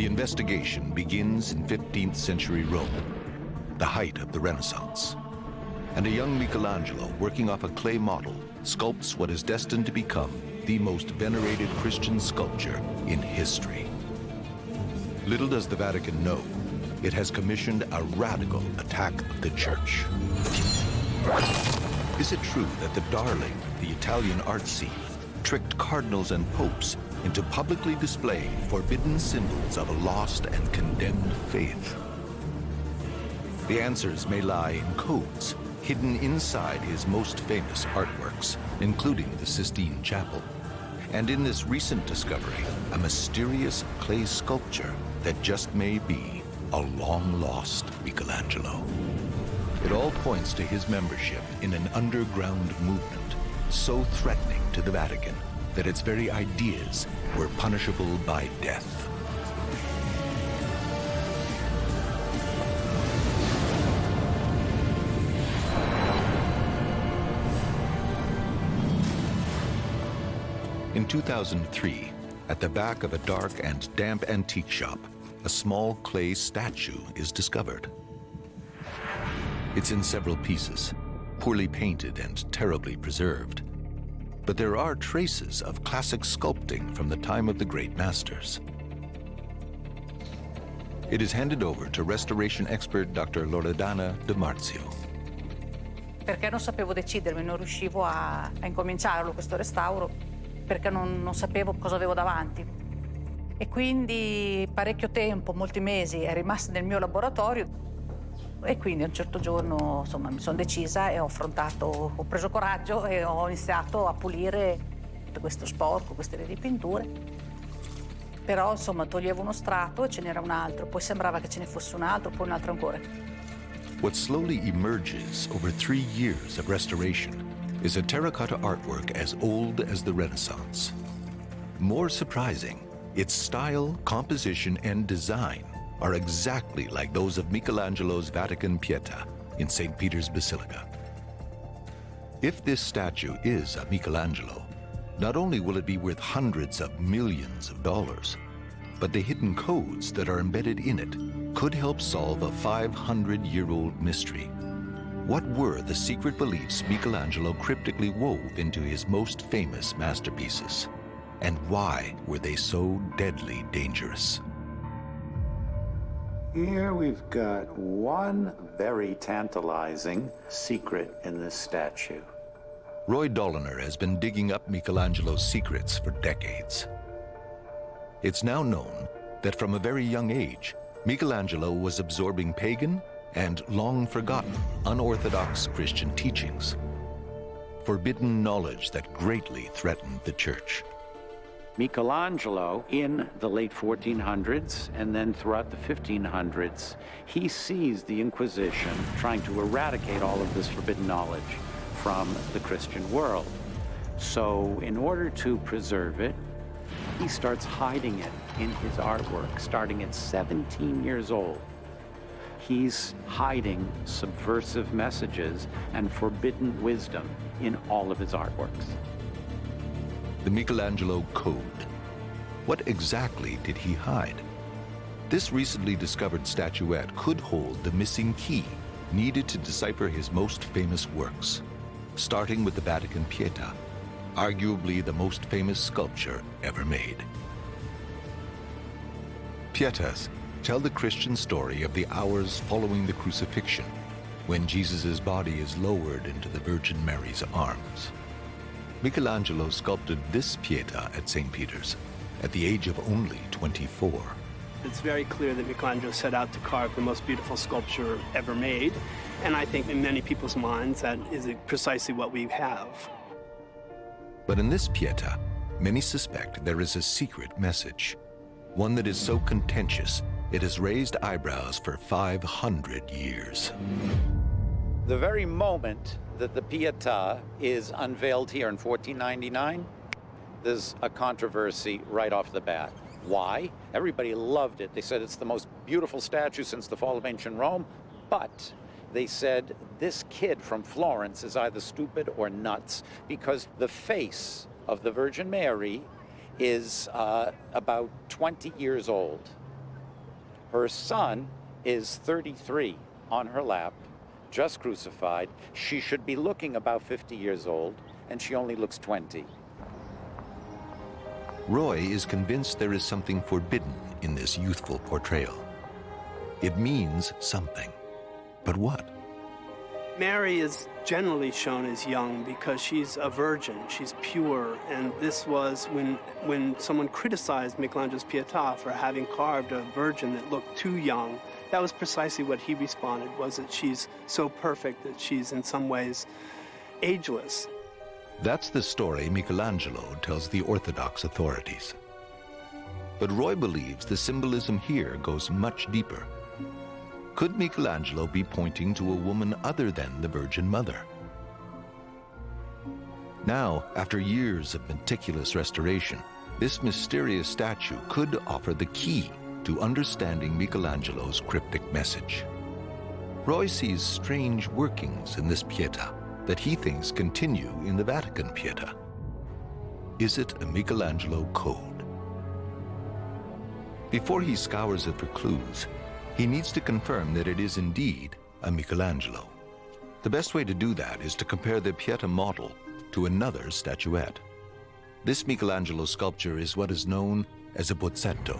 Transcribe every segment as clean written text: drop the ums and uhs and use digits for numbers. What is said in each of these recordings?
The investigation begins in 15th century Rome, the height of the Renaissance. And a young Michelangelo, working off a clay model, sculpts what is destined to become the most venerated Christian sculpture in history. Little does the Vatican know, it has commissioned a radical attack of the Church. Is it true that the darling of the Italian art scene tricked cardinals and popes into publicly displaying forbidden symbols of a lost and condemned faith? The answers may lie in codes hidden inside his most famous artworks, including the Sistine Chapel. And in this recent discovery, a mysterious clay sculpture that just may be a long-lost Michelangelo. It all points to his membership in an underground movement so threatening to the Vatican that its very ideas were punishable by death. In 2003, at the back of a dark and damp antique shop, a small clay statue is discovered. It's in several pieces, poorly painted and terribly preserved. But there are traces of classic sculpting from the time of the great masters. It is handed over to restoration expert Dr. Loredana De Marzio. Perché non sapevo decidermi, non riuscivo a incominciarlo questo restauro, perché non sapevo cosa avevo davanti. E quindi parecchio tempo, molti mesi, è rimasto nel mio laboratorio. E quindi a un certo giorno, insomma, mi sono decisa e ho preso coraggio e ho iniziato a pulire tutto questo sporco, queste ripinture. Però, insomma, toglievo uno strato e ce n'era un altro, poi sembrava che ce ne fosse un altro, poi un altro ancora. What slowly emerges over 3 years of restoration is a terracotta artwork as old as the Renaissance. More surprising, its style, composition, and design are exactly like those of Michelangelo's Vatican Pieta in St. Peter's Basilica. If this statue is a Michelangelo, not only will it be worth hundreds of millions of dollars, but the hidden codes that are embedded in it could help solve a 500-year-old mystery. What were the secret beliefs Michelangelo cryptically wove into his most famous masterpieces? And why were they so deadly dangerous? Here we've got one very tantalizing secret in this statue. Roy Dolliner has been digging up Michelangelo's secrets for decades. It's now known that from a very young age, Michelangelo was absorbing pagan and long-forgotten unorthodox Christian teachings, forbidden knowledge that greatly threatened the Church. Michelangelo, in the late 1400s and then throughout the 1500s, he sees the Inquisition trying to eradicate all of this forbidden knowledge from the Christian world. So in order to preserve it, he starts hiding it in his artwork, starting at 17 years old. He's hiding subversive messages and forbidden wisdom in all of his artworks. The Michelangelo Code. What exactly did he hide? This recently discovered statuette could hold the missing key needed to decipher his most famous works, starting with the Vatican Pieta, arguably the most famous sculpture ever made. Pietas tell the Christian story of the hours following the crucifixion, when Jesus' body is lowered into the Virgin Mary's arms. Michelangelo sculpted this Pieta at St. Peter's at the age of only 24. It's very clear that Michelangelo set out to carve the most beautiful sculpture ever made, and I think in many people's minds that is precisely what we have. But in this Pieta, many suspect there is a secret message, one that is so contentious it has raised eyebrows for 500 years. The very moment that the Pietà is unveiled here in 1499, there's a controversy right off the bat. Why? Everybody loved it. They said it's the most beautiful statue since the fall of ancient Rome, but they said this kid from Florence is either stupid or nuts because the face of the Virgin Mary is about 20 years old. Her son is 33 on her lap, just crucified. She should be looking about 50 years old, and she only looks 20. Roy is convinced there is something forbidden in this youthful portrayal. It means something. But what? Mary is generally shown as young because she's a virgin, she's pure, and this was when someone criticized Michelangelo's Pietà for having carved a virgin that looked too young. That was precisely what he responded, was that she's so perfect that she's in some ways ageless. That's the story Michelangelo tells the Orthodox authorities. But Roy believes the symbolism here goes much deeper. Could Michelangelo be pointing to a woman other than the Virgin Mother? Now, after years of meticulous restoration, this mysterious statue could offer the key to understanding Michelangelo's cryptic message. Roy sees strange workings in this Pieta that he thinks continue in the Vatican Pieta. Is it a Michelangelo code? Before he scours it for clues, he needs to confirm that it is indeed a Michelangelo. The best way to do that is to compare the Pieta model to another statuette. This Michelangelo sculpture is what is known as a bozzetto.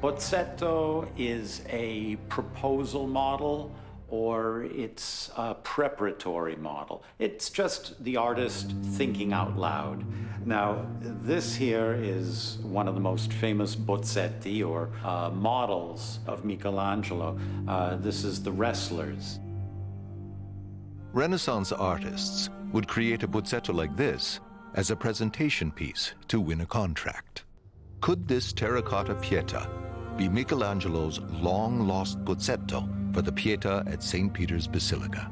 Bozzetto is a proposal model, or it's a preparatory model. It's just the artist thinking out loud. Now, this here is one of the most famous bozzetti, or models of Michelangelo. This is the Wrestlers. Renaissance artists would create a bozzetto like this as a presentation piece to win a contract. Could this terracotta Pieta be Michelangelo's long-lost bozzetto for the Pieta at St. Peter's Basilica?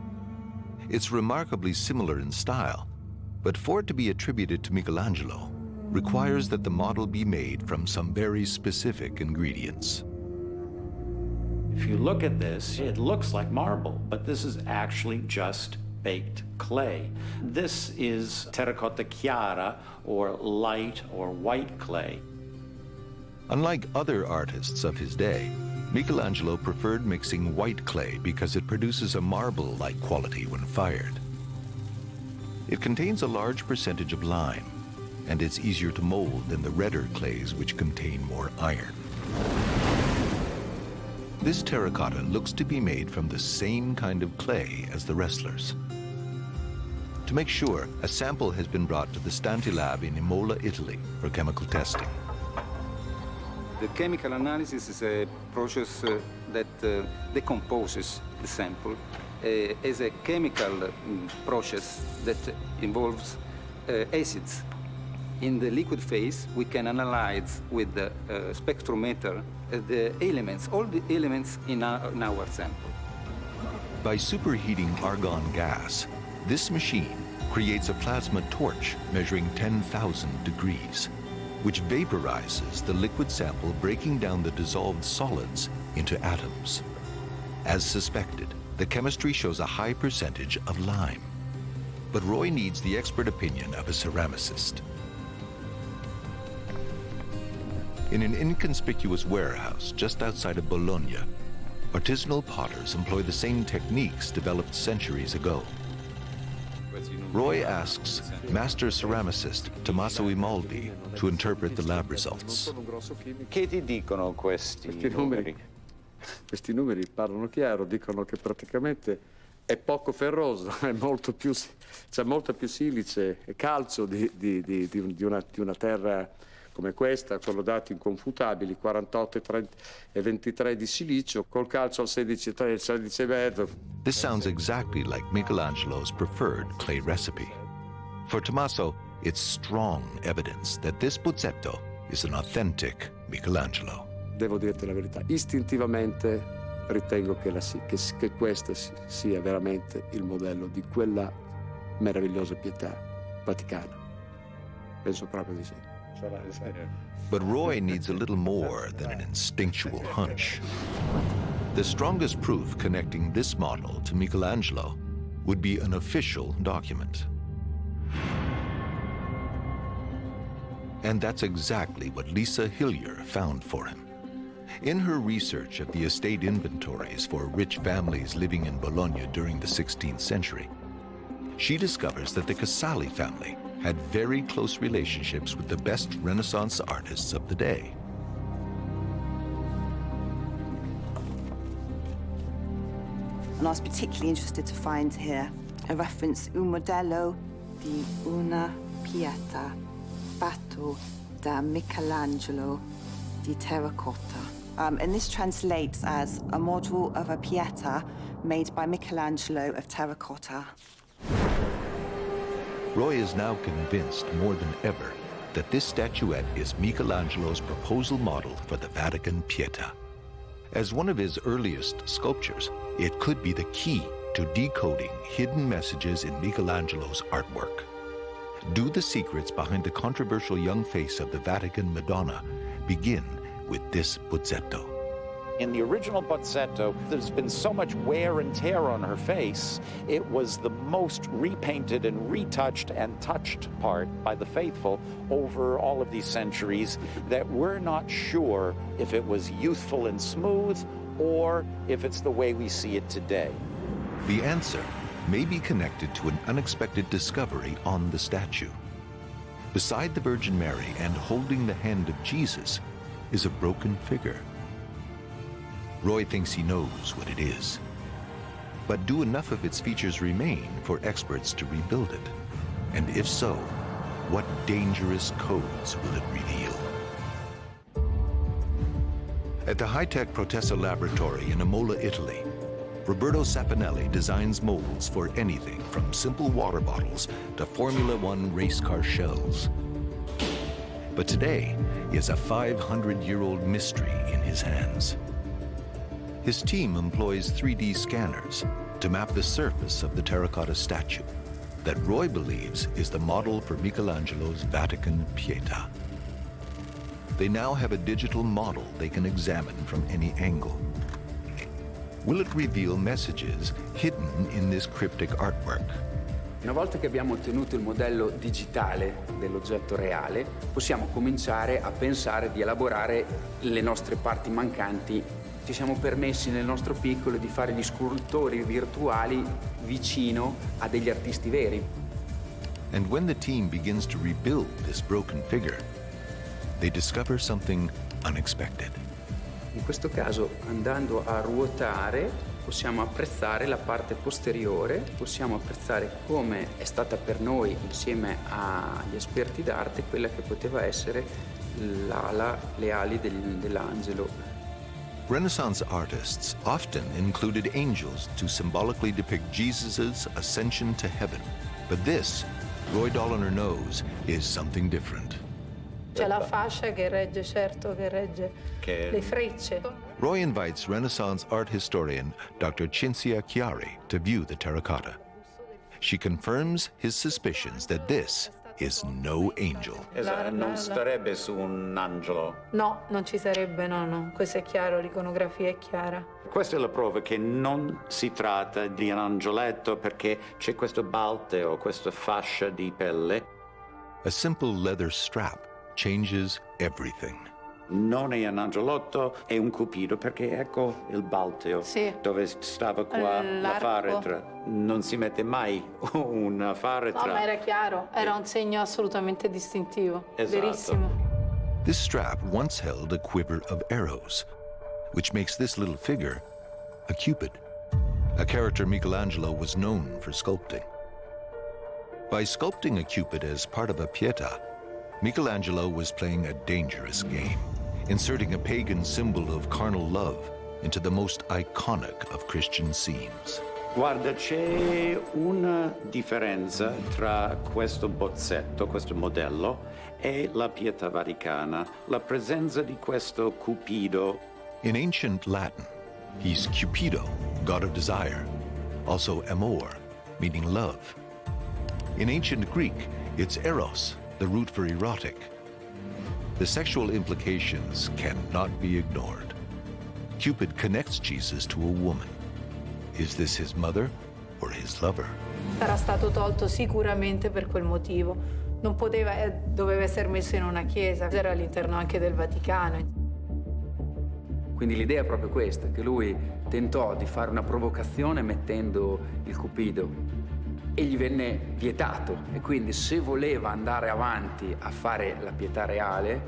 It's remarkably similar in style, but for it to be attributed to Michelangelo requires that the model be made from some very specific ingredients. If you look at this, it looks like marble, but this is actually just baked clay. This is terracotta chiara, or light or white clay. Unlike other artists of his day, Michelangelo preferred mixing white clay because it produces a marble-like quality when fired. It contains a large percentage of lime, and it's easier to mold than the redder clays which contain more iron. This terracotta looks to be made from the same kind of clay as the Wrestlers. To make sure, a sample has been brought to the Stanti lab in Imola, Italy for chemical testing. The chemical analysis is a process that decomposes the sample as a chemical process that involves acids. In the liquid phase, we can analyze with the spectrometer the elements, all the elements in our sample. By superheating argon gas, this machine creates a plasma torch measuring 10,000 degrees, which vaporizes the liquid sample, breaking down the dissolved solids into atoms. As suspected, the chemistry shows a high percentage of lime. But Roy needs the expert opinion of a ceramicist. In an inconspicuous warehouse just outside of Bologna, artisanal potters employ the same techniques developed centuries ago. Roy asks master ceramicist Tommaso Imaldi to interpret the lab results. Che ti dicono questi numeri? Questi numeri parlano chiaro, dicono che praticamente è poco ferroso, è molto più, c'è molta più silice e calcio di una terra come questa, con dati inconfutabili, 48 e 23 di silicio, col calcio al 16,3 e 16,5. This sounds exactly like Michelangelo's preferred clay recipe. For Tommaso, it's strong evidence that this bozzetto is an authentic Michelangelo. Devo dirti la verità, istintivamente ritengo che questo sia veramente il modello di quella meravigliosa Pietà vaticana. Penso proprio di sì. But Roy needs a little more than an instinctual hunch. The strongest proof connecting this model to Michelangelo would be an official document. And that's exactly what Lisa Hillier found for him. In her research of the estate inventories for rich families living in Bologna during the 16th century, she discovers that the Casali family had very close relationships with the best Renaissance artists of the day. And I was particularly interested to find here a reference, un modello di una Pieta fatto da Michelangelo di terra cotta. And this translates as a model of a Pieta made by Michelangelo of terracotta. Roy is now convinced more than ever that this statuette is Michelangelo's proposal model for the Vatican Pieta. As one of his earliest sculptures, it could be the key to decoding hidden messages in Michelangelo's artwork. Do the secrets behind the controversial young face of the Vatican Madonna begin with this Bozzetto? In the original Bozzetto, there's been so much wear and tear on her face. It was the most repainted and retouched and touched part by the faithful over all of these centuries that we're not sure if it was youthful and smooth or if it's the way we see it today. The answer may be connected to an unexpected discovery on the statue. Beside the Virgin Mary and holding the hand of Jesus is a broken figure. Roy thinks he knows what it is. But do enough of its features remain for experts to rebuild it? And if so, what dangerous codes will it reveal? At the high-tech Protessa laboratory in Imola, Italy, Roberto Saponelli designs molds for anything from simple water bottles to Formula One race car shells. But today is a 500-year-old mystery in his hands. His team employs 3D scanners to map the surface of the terracotta statue that Roy believes is the model for Michelangelo's Vatican Pieta. They now have a digital model they can examine from any angle. Will it reveal messages hidden in this cryptic artwork? Una volta che abbiamo ottenuto il modello digitale dell'oggetto reale, possiamo cominciare a pensare di elaborare le nostre parti mancanti. Ci siamo permessi nel nostro piccolo di fare gli scultori virtuali vicino a degli artisti veri. And when the team begins to rebuild this broken figure, they discover something unexpected. In questo caso, andando a ruotare, possiamo apprezzare la parte posteriore, possiamo apprezzare come è stata per noi, insieme agli esperti d'arte, quella che poteva essere l'ala, le ali dell'angelo. Renaissance artists often included angels to symbolically depict Jesus' ascension to heaven. But this, Roy Dolliner knows, is something different. C'è la fascia che regge, certo, che regge le frecce. Roy invites Renaissance art historian Dr. Cinzia Chiari to view the terracotta. She confirms his suspicions that this is no angel. Non starebbe su un angelo. No, non ci sarebbe, no. Questo è chiaro, l'iconografia è chiara. Questa è la prova che non si tratta di un angioletto perché c'è questo balteo, questa fascia di pelle. A simple leather strap changes everything. Non è un angelotto, è un cupido perché ecco il balteo, sì, dove stava qua la faretra. Non si mette mai una faretra. No, ma era chiaro, era un segno assolutamente distintivo. Esatto. Verissimo. This strap once held a quiver of arrows, which makes this little figure a Cupid, a character Michelangelo was known for sculpting. By sculpting a Cupid as part of a Pieta, Michelangelo was playing a dangerous game, inserting a pagan symbol of carnal love into the most iconic of Christian scenes. Guarda, c'è una differenza tra questo bozzetto, questo modello, e la Pietà Vaticana, la presenza di questo Cupido. In ancient Latin, he's Cupido, god of desire, also amor, meaning love. In ancient Greek, it's eros, the root for erotic. The sexual implications cannot be ignored. Cupid connects Jesus to a woman. Is this his mother or his lover? Sarà stato tolto sicuramente per quel motivo. Non poteva, doveva essere messo in una chiesa, era all'interno anche del Vaticano. Quindi l'idea è proprio questa, che lui tentò di fare una provocazione mettendo il Cupido e gli venne vietato. E quindi se voleva andare avanti a fare la pietà reale,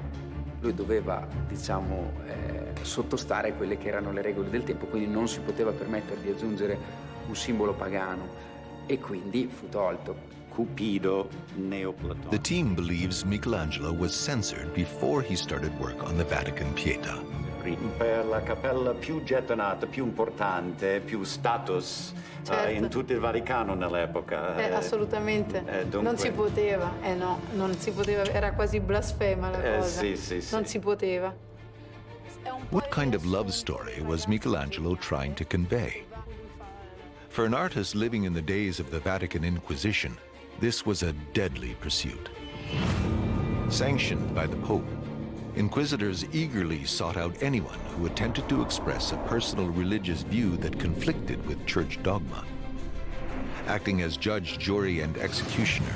lui doveva, diciamo, sottostare a quelle che erano le regole del tempo, quindi non si poteva permettere di aggiungere un simbolo pagano e quindi fu tolto. Cupido Neoplatonico. The team believes Michelangelo was censored before he started work on the Vatican Pieta. Per la cappella più gettonata, più importante, più status in tutto il Vaticano nell'epoca. Assolutamente. Dunque... Non si poteva, no, non si poteva, era quasi blasfema la cosa. Sì. Non si poteva. What kind of love story was Michelangelo trying to convey? For an artist living in the days of the Vatican Inquisition, this was a deadly pursuit. Sanctioned by the Pope, inquisitors eagerly sought out anyone who attempted to express a personal religious view that conflicted with church dogma. Acting as judge, jury, and executioner,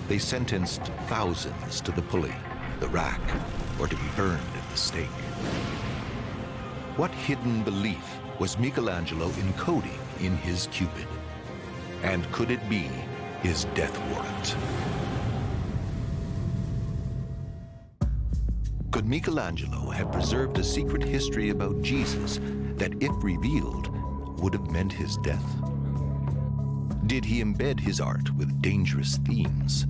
they sentenced thousands to the pulley, the rack, or to be burned at the stake. What hidden belief was Michelangelo encoding in his Cupid? And could it be his death warrant? Could Michelangelo have preserved a secret history about Jesus that, if revealed, would have meant his death? Did he embed his art with dangerous themes?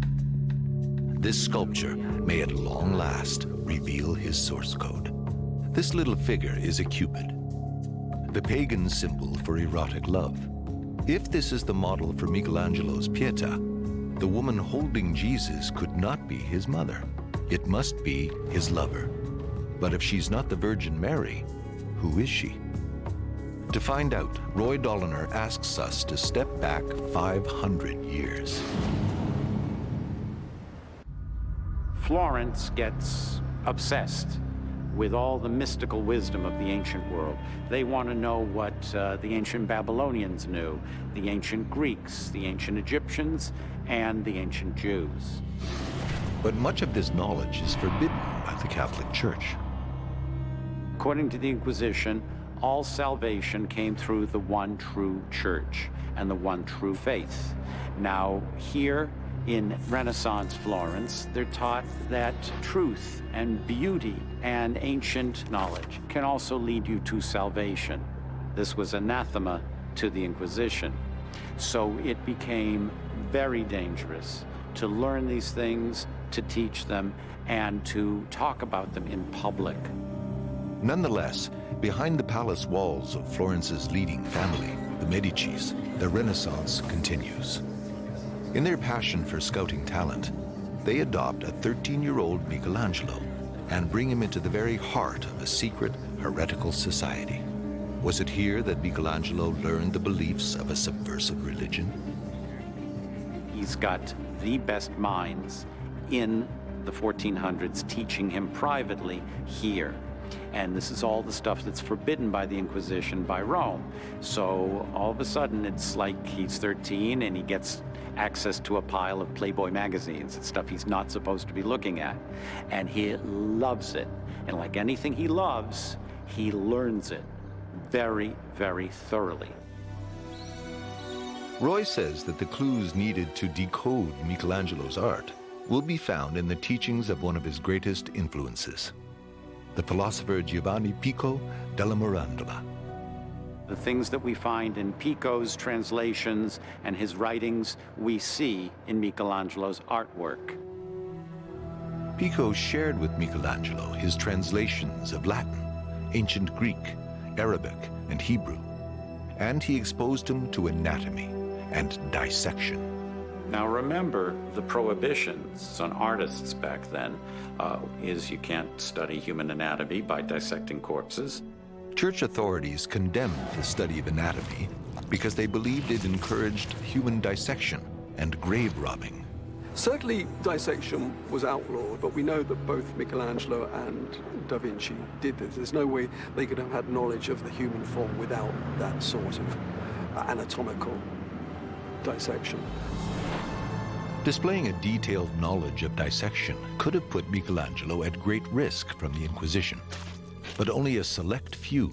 This sculpture may at long last reveal his source code. This little figure is a Cupid, the pagan symbol for erotic love. If this is the model for Michelangelo's Pieta, the woman holding Jesus could not be his mother. It must be his lover. But if she's not the Virgin Mary, who is she? To find out, Roy Dolliner asks us to step back 500 years. Florence gets obsessed with all the mystical wisdom of the ancient world. They want to know what the ancient Babylonians knew, the ancient Greeks, the ancient Egyptians, and the ancient Jews. But much of this knowledge is forbidden by the Catholic Church. According to the Inquisition, all salvation came through the one true church and the one true faith. Now, here in Renaissance Florence, they're taught that truth and beauty and ancient knowledge can also lead you to salvation. This was anathema to the Inquisition. So it became very dangerous to learn these things, to teach them, and to talk about them in public. Nonetheless, behind the palace walls of Florence's leading family, the Medicis, the Renaissance continues. In their passion for scouting talent, they adopt a 13-year-old Michelangelo and bring him into the very heart of a secret, heretical society. Was it here that Michelangelo learned the beliefs of a subversive religion? He's got the best minds in the 1400s teaching him privately here. And this is all the stuff that's forbidden by the Inquisition by Rome. So all of a sudden it's like he's 13 and he gets access to a pile of Playboy magazines and stuff he's not supposed to be looking at. And he loves it. And like anything he loves, he learns it very, very thoroughly. Roy says that the clues needed to decode Michelangelo's art will be found in the teachings of one of his greatest influences, the philosopher Giovanni Pico della Mirandola. The things that we find in Pico's translations and his writings, we see in Michelangelo's artwork. Pico shared with Michelangelo his translations of Latin, ancient Greek, Arabic, and Hebrew, and he exposed him to anatomy and dissection. Now remember, the prohibitions on artists back then is you can't study human anatomy by dissecting corpses. Church authorities condemned the study of anatomy because they believed it encouraged human dissection and grave robbing. Certainly, dissection was outlawed, but we know that both Michelangelo and Da Vinci did this. There's no way they could have had knowledge of the human form without that sort of anatomical dissection. Displaying a detailed knowledge of dissection could have put Michelangelo at great risk from the Inquisition. but only a select few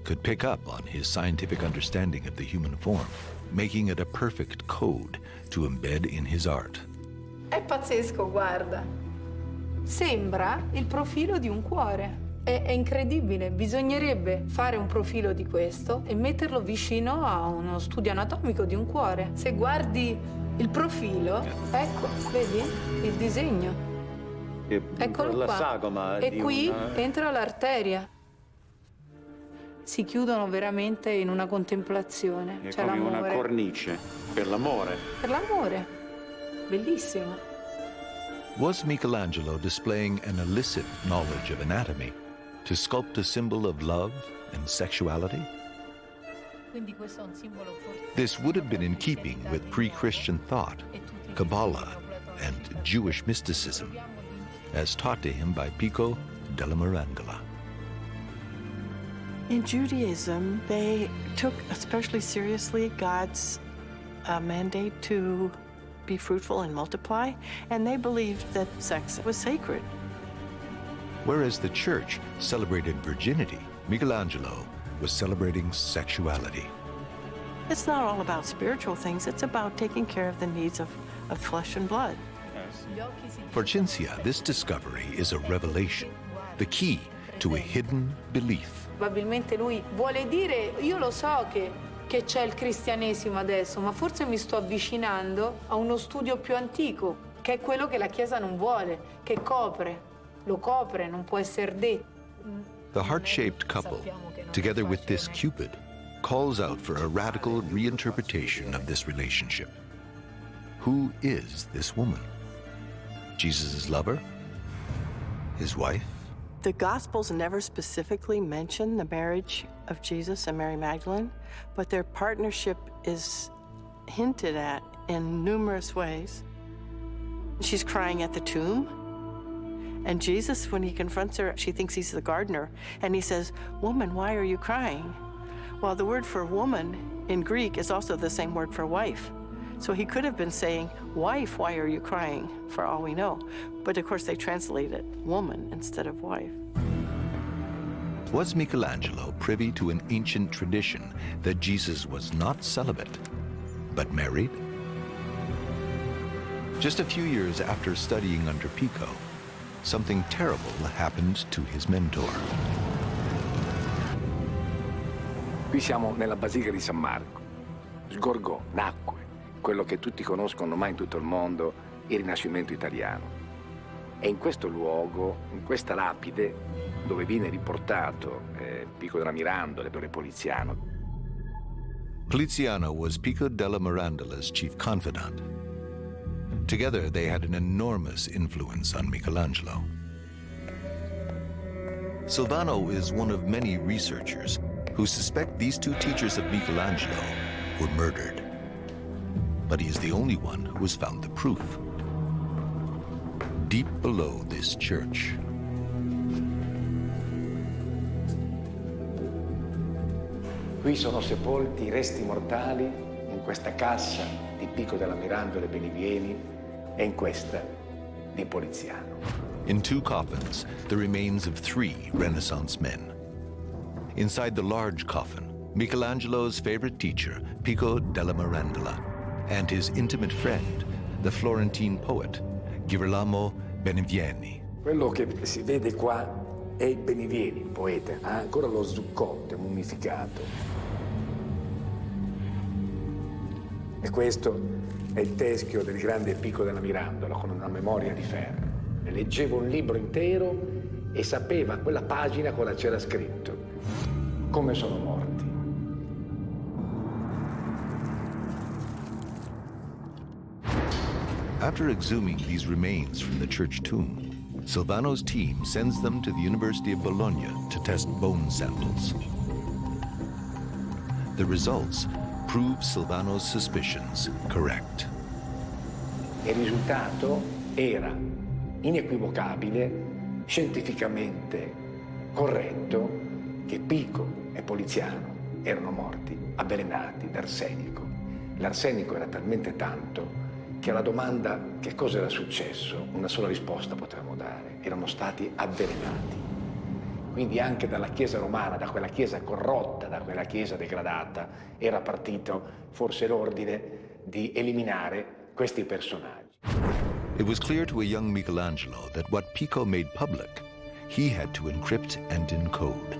could pick up on his scientific understanding of the human form, making it a perfect code to embed in his art. È pazzesco, guarda. Sembra il profilo di un cuore. È incredibile. Bisognerebbe fare un profilo di questo e metterlo vicino a uno studio anatomico di un cuore. Se guardi il profilo, ecco, vedi il disegno. Eccolo la qua. sagoma E di qui una... entra l'arteria. Si chiudono veramente in una contemplazione. È C'è come l'amore. una cornice per l'amore. Per l'amore. Bellissimo. Was Michelangelo displaying an illicit knowledge of anatomy to sculpt a symbol of love and sexuality? This would have been in keeping with pre-Christian thought, Kabbalah, and Jewish mysticism, as taught to him by Pico della Mirandola. In Judaism, they took especially seriously God's mandate to be fruitful and multiply, and they believed that sex was sacred. Whereas the church celebrated virginity, Michelangelo was celebrating sexuality. It's not all about spiritual things, it's about taking care of the needs of flesh and blood. For Cinzia, this discovery is a revelation, the key to a hidden belief. Probabilmente lui vuole dire, io lo so che c'è il cristianesimo adesso, ma forse mi sto avvicinando a uno studio più antico, che è quello che la Chiesa non vuole, che lo copre, non può essere detto. The heart-shaped couple, together with this Cupid, calls out for a radical reinterpretation of this relationship. Who is this woman? Jesus' lover? His wife? The Gospels never specifically mention the marriage of Jesus and Mary Magdalene, but their partnership is hinted at in numerous ways. She's crying at the tomb, and Jesus, when he confronts her, she thinks he's the gardener, and he says, "Woman, why are you crying?" Well, the word for woman in Greek is also the same word for wife. So he could have been saying, "Wife, why are you crying?" for all we know. But of course they translate it woman instead of wife. Was Michelangelo privy to an ancient tradition that Jesus was not celibate, but married? Just a few years after studying under Pico, something terrible happened to his mentor. Qui siamo nella Basilica di San Marco. Sgorgò, nacque, quello che tutti conoscono ormai in tutto il mondo, il Rinascimento italiano. E in questo luogo, in questa lapide, dove viene riportato Pico della Mirandola, Ettore Poliziano. Poliziano was Pico della Mirandola's chief confidant. Together, they had an enormous influence on Michelangelo. Silvano is one of many researchers who suspect these two teachers of Michelangelo were murdered. But he is the only one who has found the proof. Deep below this church. Qui sono sepolti i resti mortali in questa cassa di Pico della Mirandola e Benivieni e in questa di Poliziano. In two coffins, the remains of 3 Renaissance men. Inside the large coffin, Michelangelo's favorite teacher, Pico della Mirandola, and his intimate friend, the Florentine poet, Girolamo Benivieni. Quello che si vede qua è il Benivieni, il poeta, ha ancora lo zuccotto mummificato. E questo è il teschio del grande Pico della Mirandola con una memoria di ferro. Leggeva un libro intero e sapeva a quella pagina cosa c'era scritto. Come sono morti. After exhuming these remains from the church tomb, Silvano's team sends them to the University of Bologna to test bone samples. The results prove Silvano's suspicions correct. Il risultato era inequivocabile, scientificamente corretto, che Pico e Poliziano erano morti avvelenati d'arsenico. L'arsenico era talmente tanto che alla domanda che cosa era successo, una sola risposta potevamo dare: erano stati avvelenati. Quindi anche dalla Chiesa romana, da quella Chiesa corrotta, da quella Chiesa degradata, era partito forse l'ordine di eliminare questi personaggi. It was clear to a young Michelangelo that what Pico made public, he had to encrypt and encode.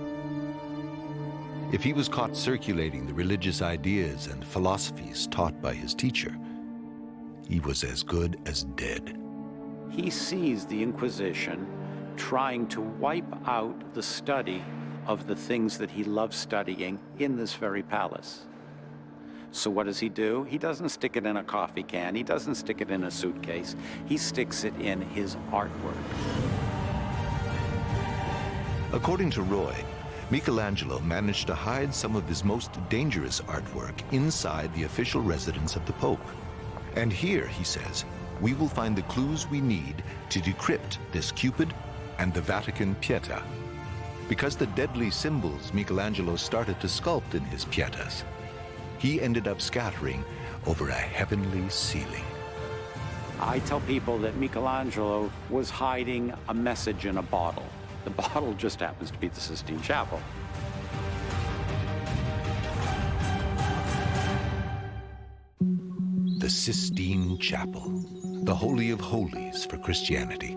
If he was caught circulating the religious ideas and philosophies taught by his teacher, he was as good as dead. He sees the Inquisition trying to wipe out the study of the things that he loves studying in this very palace. So what does he do? He doesn't stick it in a coffee can. He doesn't stick it in a suitcase. He sticks it in his artwork. According to Roy, Michelangelo managed to hide some of his most dangerous artwork inside the official residence of the Pope. And here, he says, we will find the clues we need to decrypt this Cupid and the Vatican Pieta. Because the deadly symbols Michelangelo started to sculpt in his Pietas, he ended up scattering over a heavenly ceiling. I tell people that Michelangelo was hiding a message in a bottle. The bottle just happens to be the Sistine Chapel. The Sistine Chapel, the Holy of Holies for Christianity.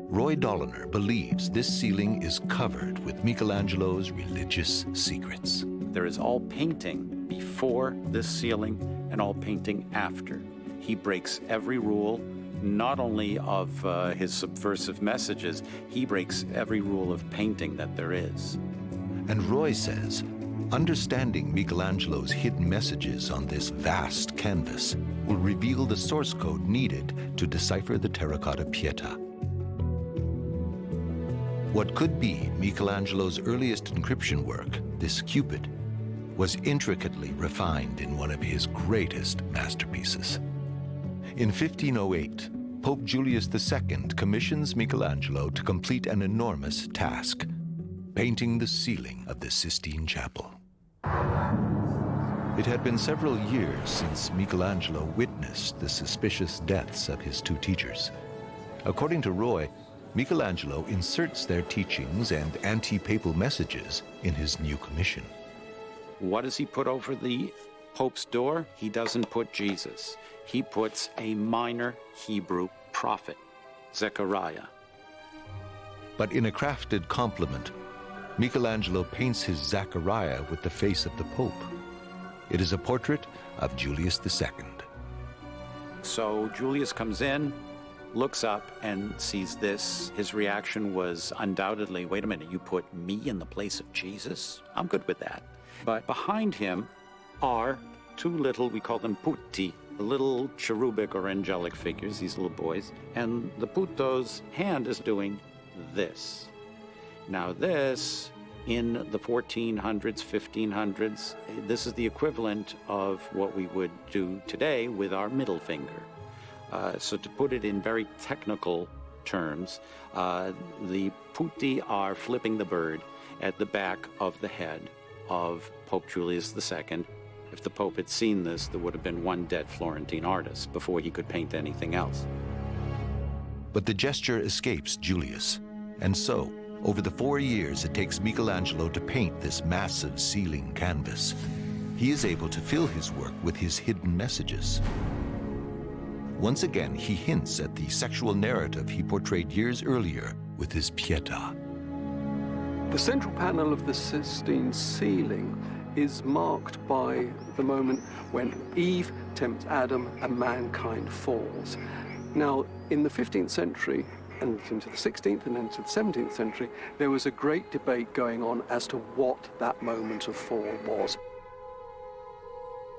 Roy Dolliner believes this ceiling is covered with Michelangelo's religious secrets. There is all painting before this ceiling and all painting after. He breaks every rule, not only of his subversive messages, he breaks every rule of painting that there is. And Roy says, understanding Michelangelo's hidden messages on this vast canvas will reveal the source code needed to decipher the terracotta Pieta. What could be Michelangelo's earliest encryption work, this Cupid, was intricately refined in one of his greatest masterpieces. In 1508, Pope Julius II commissions Michelangelo to complete an enormous task, painting the ceiling of the Sistine Chapel. It had been several years since Michelangelo witnessed the suspicious deaths of his two teachers. According to Roy, Michelangelo inserts their teachings and anti-papal messages in his new commission. What does he put over the Pope's door? He doesn't put Jesus. He puts a minor Hebrew prophet, Zechariah. But in a crafted compliment, Michelangelo paints his Zechariah with the face of the Pope. It is a portrait of Julius II. So Julius comes in, looks up and sees this. His reaction was undoubtedly, wait a minute, you put me in the place of Jesus? I'm good with that. But behind him are two little, we call them putti, little cherubic or angelic figures, these little boys. And the putto's hand is doing this. Now this, in the 1400s, 1500s, this is the equivalent of what we would do today with our middle finger. So to put it in very technical terms, the putti are flipping the bird at the back of the head of Pope Julius II. If the Pope had seen this, there would have been one dead Florentine artist before he could paint anything else. But the gesture escapes Julius, and so, over the 4 years it takes Michelangelo to paint this massive ceiling canvas, he is able to fill his work with his hidden messages. Once again, he hints at the sexual narrative he portrayed years earlier with his Pietà. The central panel of the Sistine ceiling is marked by the moment when Eve tempts Adam and mankind falls. Now, in the 15th century, and into the 16th and into the 17th century, there was a great debate going on as to what that moment of fall was.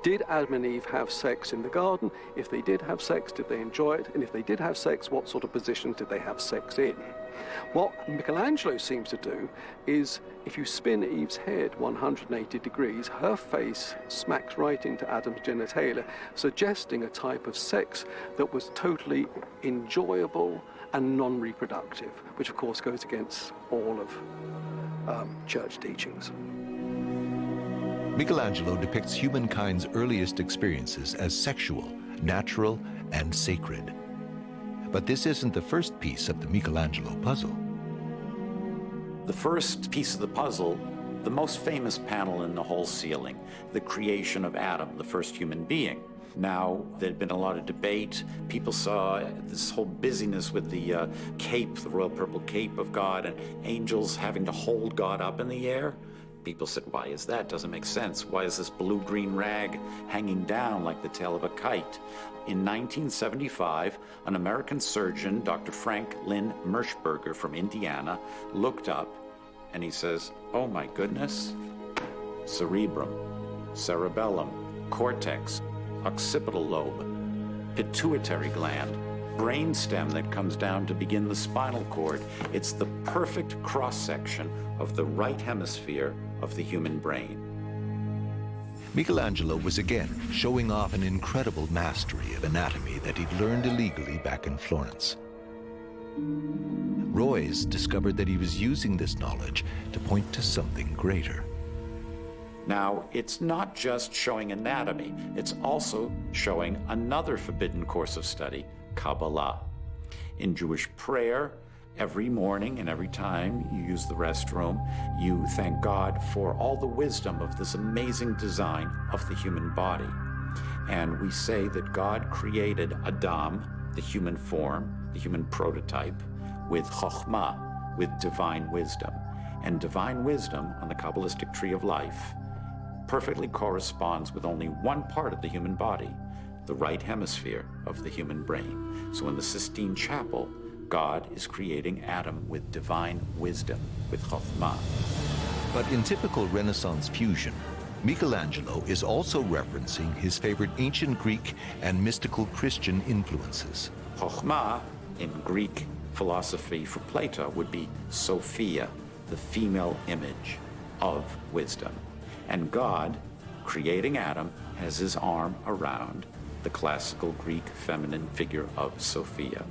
Did Adam and Eve have sex in the garden? If they did have sex, did they enjoy it? And if they did have sex, what sort of position did they have sex in? What Michelangelo seems to do is, if you spin Eve's head 180 degrees, her face smacks right into Adam's genitalia, suggesting a type of sex that was totally enjoyable and non-reproductive, which of course goes against all of church teachings. Michelangelo depicts humankind's earliest experiences as sexual, natural, and sacred. But this isn't the first piece of the Michelangelo puzzle. The first piece of the puzzle, the most famous panel in the whole ceiling, the creation of Adam, the first human being. Now, there'd been a lot of debate. People saw this whole busyness with the cape, the royal purple cape of God, and angels having to hold God up in the air. People said, why is that? Doesn't make sense. Why is this blue-green rag hanging down like the tail of a kite? In 1975, an American surgeon, Dr. Frank Lynn Merschberger from Indiana, looked up and he says, oh my goodness, cerebrum, cerebellum, cortex, occipital lobe, pituitary gland, brainstem that comes down to begin the spinal cord. It's the perfect cross-section of the right hemisphere of the human brain. Michelangelo was again showing off an incredible mastery of anatomy that he'd learned illegally back in Florence. Royce discovered that he was using this knowledge to point to something greater. Now, it's not just showing anatomy, it's also showing another forbidden course of study, Kabbalah. In Jewish prayer, every morning and every time you use the restroom, you thank God for all the wisdom of this amazing design of the human body. And we say that God created Adam, the human form, the human prototype, with chokhmah, with divine wisdom. And divine wisdom on the Kabbalistic tree of life perfectly corresponds with only one part of the human body, the right hemisphere of the human brain. So in the Sistine Chapel, God is creating Adam with divine wisdom, with chokhmah. But in typical Renaissance fusion, Michelangelo is also referencing his favorite ancient Greek and mystical Christian influences. Chokhmah, in Greek philosophy for Plato, would be Sophia, the female image of wisdom. And God, creating Adam, has his arm around the classical Greek feminine figure of Sophia.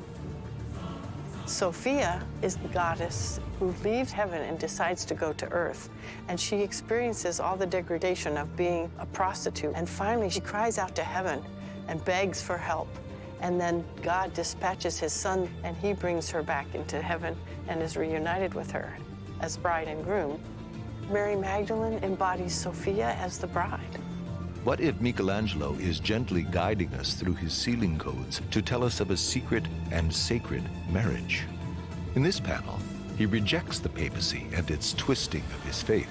Sophia is the goddess who leaves heaven and decides to go to earth. And she experiences all the degradation of being a prostitute. And finally, she cries out to heaven and begs for help. And then God dispatches his son, and he brings her back into heaven and is reunited with her as bride and groom. Mary Magdalene embodies Sophia as the bride. What if Michelangelo is gently guiding us through his ceiling codes to tell us of a secret and sacred marriage? In this panel, he rejects the papacy and its twisting of his faith.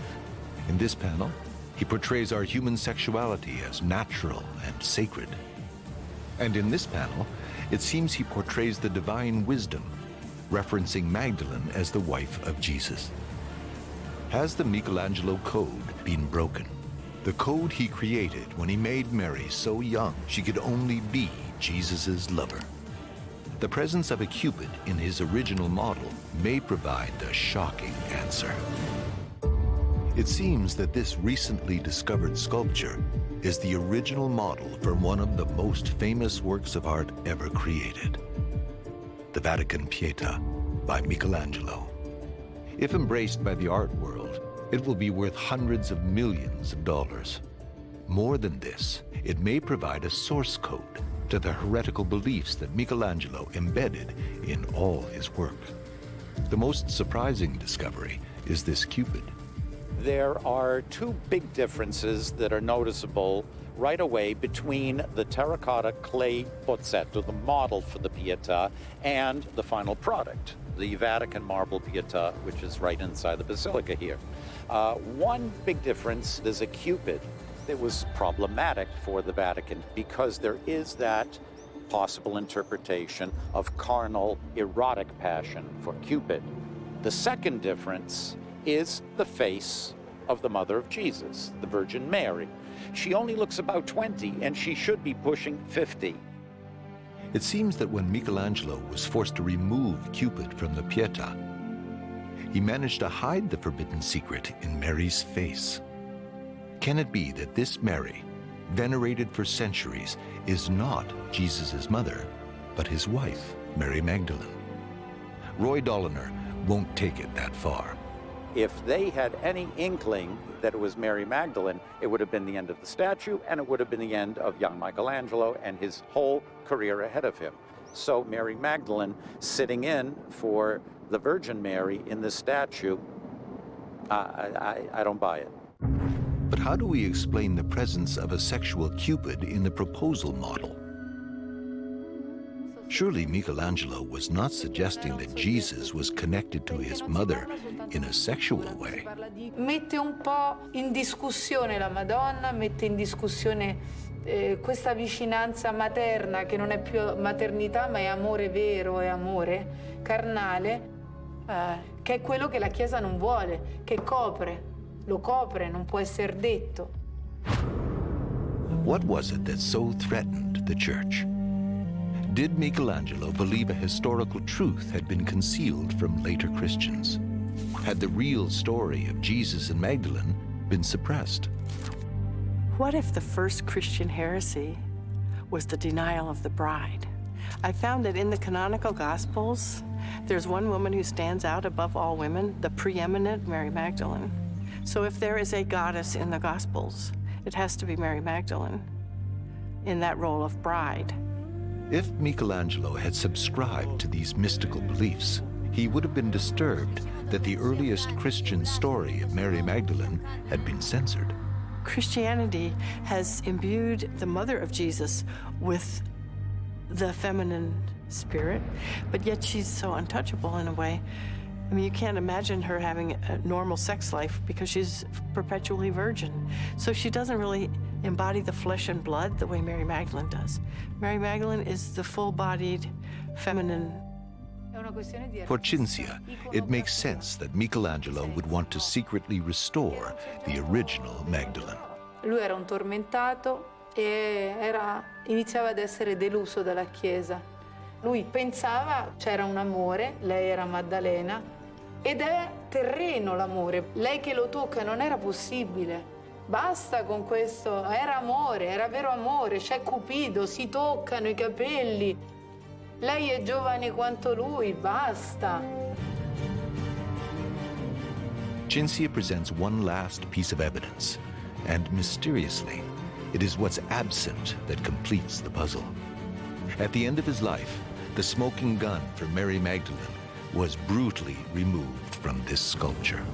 In this panel, he portrays our human sexuality as natural and sacred. And in this panel, it seems he portrays the divine wisdom, referencing Magdalene as the wife of Jesus. Has the Michelangelo code been broken? The code he created when he made Mary so young she could only be Jesus' lover. The presence of a Cupid in his original model may provide the shocking answer. It seems that this recently discovered sculpture is the original model for one of the most famous works of art ever created, the Vatican Pieta by Michelangelo. If embraced by the art world, it will be worth hundreds of millions of dollars. More than this, it may provide a source code to the heretical beliefs that Michelangelo embedded in all his work. The most surprising discovery is this Cupid. There are two big differences that are noticeable right away between the terracotta clay pozzetto, the model for the Pietà, and the final product, the Vatican marble Pietà, which is right inside the basilica here. One big difference is a Cupid that was problematic for the Vatican because there is that possible interpretation of carnal, erotic passion for Cupid. The second difference is the face of the mother of Jesus, the Virgin Mary. She only looks about 20, and she should be pushing 50. It seems that when Michelangelo was forced to remove Cupid from the Pietà, he managed to hide the forbidden secret in Mary's face. Can it be that this Mary, venerated for centuries, is not Jesus' mother, but his wife, Mary Magdalene? Roy Dolliner won't take it that far. If they had any inkling that it was Mary Magdalene, it would have been the end of the statue, and it would have been the end of young Michelangelo and his whole career ahead of him. So Mary Magdalene sitting in for the Virgin Mary in this statue I don't buy it. But how do we explain the presence of a sexual Cupid in the proposal model? Surely Michelangelo was not suggesting that Jesus was connected to his mother in a sexual way. Mette un po' in discussione la Madonna, mette in discussione questa vicinanza materna che non è più maternità ma è amore vero, è amore carnale, che è quello che la Chiesa non vuole, che lo copre, non può essere detto. What was it that so threatened the Church? Did Michelangelo believe a historical truth had been concealed from later Christians? Had the real story of Jesus and Magdalene been suppressed? What if the first Christian heresy was the denial of the bride? I found that in the canonical Gospels, there's one woman who stands out above all women, the preeminent Mary Magdalene. So if there is a goddess in the Gospels, it has to be Mary Magdalene in that role of bride. If Michelangelo had subscribed to these mystical beliefs, he would have been disturbed that the earliest Christian story of Mary Magdalene had been censored. Christianity has imbued the mother of Jesus with the feminine spirit, but yet she's so untouchable in a way. I mean, you can't imagine her having a normal sex life because she's perpetually virgin. So she doesn't really embody the flesh and blood the way Mary Magdalene does. Mary Magdalene is the full-bodied, feminine. For Cinzia, it makes sense that Michelangelo would want to secretly restore the original Magdalene. Lui era un tormentato e iniziava ad essere deluso dalla Chiesa. Lui pensava c'era un amore, lei era Maddalena, ed è terreno l'amore. Lei che lo tocca non era possibile. Basta con questo, era amore, era vero amore, c'è Cupido, si toccano i capelli. Lei è giovane quanto lui, basta. Cinzia presents one last piece of evidence, and mysteriously, it is what's absent that completes the puzzle. At the end of his life, the smoking gun for Mary Magdalene was brutally removed from this sculpture.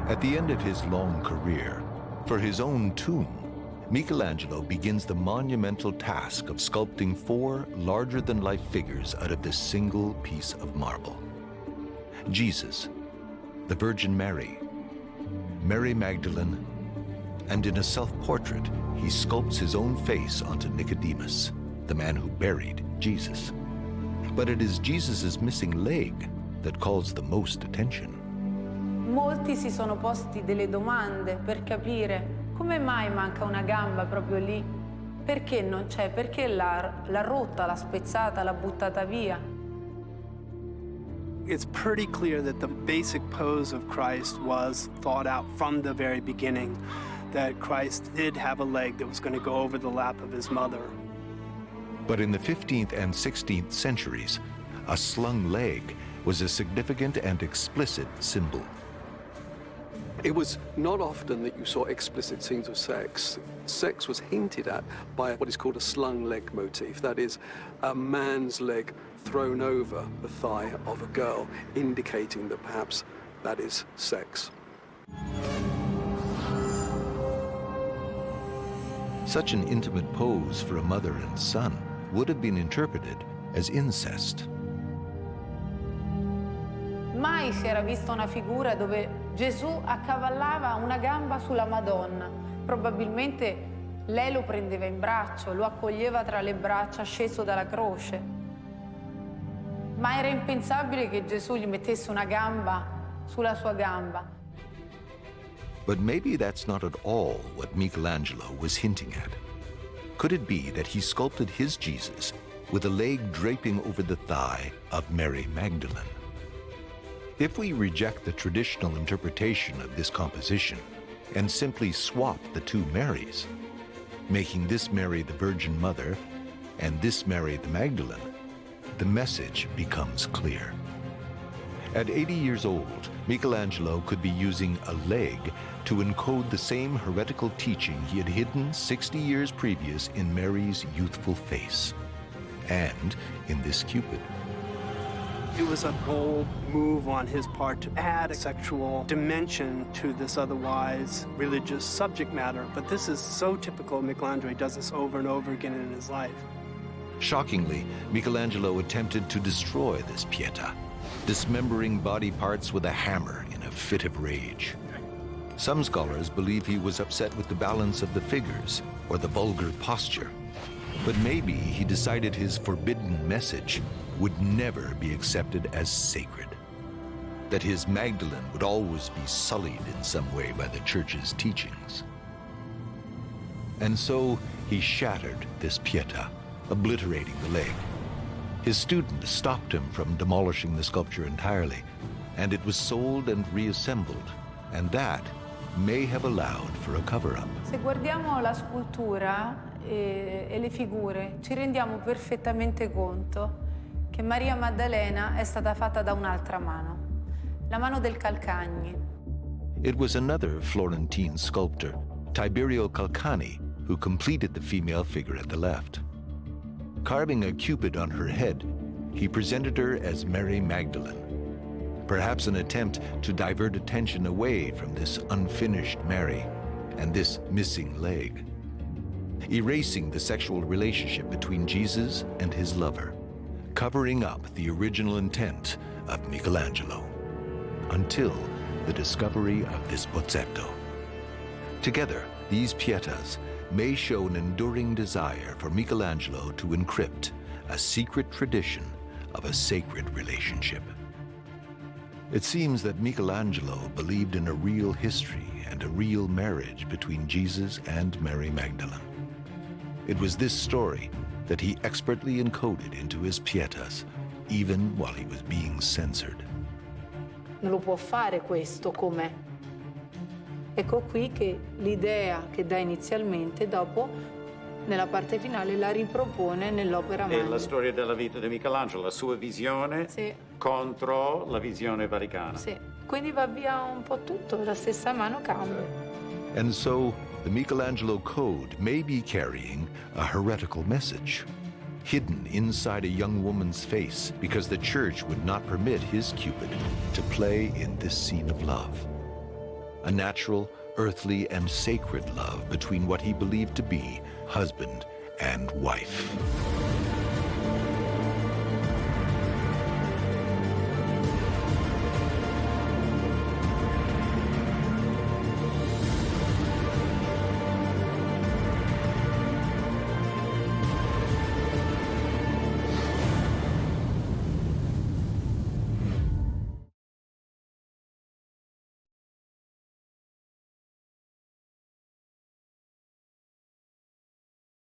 At the end of his long career, for his own tomb, Michelangelo begins the monumental task of sculpting 4 larger-than-life figures out of this single piece of marble. Jesus, the Virgin Mary, Mary Magdalene, and in a self-portrait, he sculpts his own face onto Nicodemus, the man who buried Jesus. But it is Jesus' missing leg that calls the most attention. Molti si sono posti delle domande per capire come mai manca una gamba proprio lì. Perché non c'è? Perché l'ha rotta, l'ha spezzata, l'ha buttata via? It's pretty clear that the basic pose of Christ was thought out from the very beginning, that Christ did have a leg that was going to go over the lap of his mother. But in the 15th and 16th centuries, a slung leg was a significant and explicit symbol. It was not often that you saw explicit scenes of sex. Sex was hinted at by what is called a slung leg motif. That is, a man's leg thrown over the thigh of a girl, indicating that perhaps that is sex. Such an intimate pose for a mother and son would have been interpreted as incest. Mai si era vista una figura dove Gesù accavallava una gamba sulla Madonna. Probabilmente lei lo prendeva in braccio, lo accoglieva tra le braccia sceso dalla croce. Ma era impensabile che Gesù gli mettesse una gamba sulla sua gamba. But maybe that's not at all what Michelangelo was hinting at. Could it be that he sculpted his Jesus with a leg draping over the thigh of Mary Magdalene? If we reject the traditional interpretation of this composition and simply swap the two Marys, making this Mary the Virgin Mother and this Mary the Magdalene, the message becomes clear. At 80 years old, Michelangelo could be using a leg to encode the same heretical teaching he had hidden 60 years previous in Mary's youthful face and in this Cupid. It was a bold move on his part to add a sexual dimension to this otherwise religious subject matter. But this is so typical of Michelangelo. He does this over and over again in his life. Shockingly, Michelangelo attempted to destroy this Pieta, dismembering body parts with a hammer in a fit of rage. Some scholars believe he was upset with the balance of the figures or the vulgar posture. But maybe he decided his forbidden message would never be accepted as sacred. That his Magdalene would always be sullied in some way by the church's teachings. And so he shattered this Pieta, obliterating the leg. His student stopped him from demolishing the sculpture entirely, and it was sold and reassembled, and that may have allowed for a cover-up. Se guardiamo la scultura e le figure, ci rendiamo perfettamente conto che Maria Maddalena è stata fatta da un'altra mano, la mano del Calcagni. It was another Florentine sculptor, Tiberio Calcagni, who completed the female figure at the left. Carving a Cupid on her head, he presented her as Mary Magdalene, perhaps an attempt to divert attention away from this unfinished Mary and this missing leg, erasing the sexual relationship between Jesus and his lover, covering up the original intent of Michelangelo, until the discovery of this bozzetto. Together, these Pietas may show an enduring desire for Michelangelo to encrypt a secret tradition of a sacred relationship. It seems that Michelangelo believed in a real history and a real marriage between Jesus and Mary Magdalene. It was this story that he expertly encoded into his Pietas, even while he was being censored. Non lo può fare questo com'è. Ecco qui che l'idea che dà inizialmente, dopo, nella parte finale, la ripropone nell'opera È magna. la storia della vita di Michelangelo, la sua visione contro la visione vaticana. Sì. Quindi va via un po' tutto, la stessa mano cambia. And so, the Michelangelo Code may be carrying a heretical message, hidden inside a young woman's face because the church would not permit his Cupid to play in this scene of love. A natural, earthly, and sacred love between what he believed to be husband and wife.